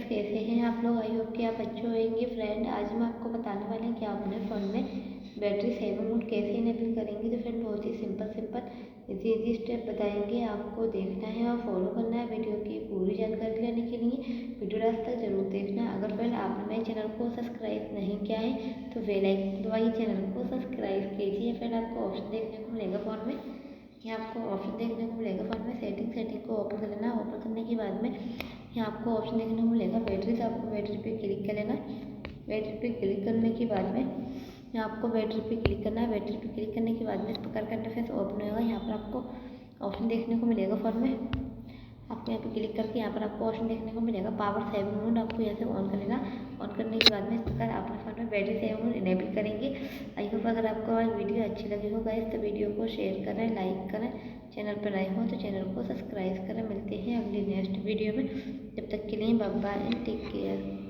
कैसे हैं आप लोग? आई होप कि आप अच्छे होंगे। फ्रेंड, आज मैं आपको बताने वाली हूँ कि आप अपने फ़ोन में बैटरी सेविंग मोड कैसे इनेबल करेंगे। तो फ्रेंड, बहुत ही सिंपल इजी स्टेप बताएंगे, आपको देखना है और फॉलो करना है। वीडियो की पूरी जानकारी लेने के लिए वीडियो लास्ट तक जरूर देखना। अगर फ्रेंड आपने मेरे चैनल को सब्सक्राइब नहीं किया है तो बेल आइकन दबाइए, चैनल को सब्सक्राइब कीजिए। फ्रेंड, आपको ऑप्शन देखने को मिलेगा फ़ोन में, यहाँ आपको ऑप्शन देखने को मिलेगा फ़ोन में सेटिंग को ओपन कर लेना। ओपन करने के बाद में यहाँ आपको ऑप्शन देखने को मिलेगा बैटरी, तो आपको बैटरी पे क्लिक कर लेना। बैटरी पे क्लिक करने के बाद में यहाँ आपको बैटरी पे क्लिक करना है। बैटरी पे क्लिक करने के बाद में इस प्रकार का इंटरफेस ओपन होगा। यहाँ पर आपको ऑप्शन देखने को मिलेगा फ़ोन में, आपको यहाँ पे क्लिक करके यहाँ पर आपको ऑप्शन देखने को मिलेगा पावर सेविंग मोड, आपको यहाँ से ऑन कर लेना। ऑन करने के बाद में इस प्रकार अपने फ़ोन में बैटरी सेविंग मोड इनेबल करेंगे। आई होप अगर आपको आज वीडियो अच्छी लगी हो गाइस तो वीडियो को शेयर करें, लाइक करें, चैनल पर नए हो तो चैनल को सब्सक्राइब करें। मिलते हैं अगली नेक्स्ट वीडियो में, जब तक के लिए bye bye and take care.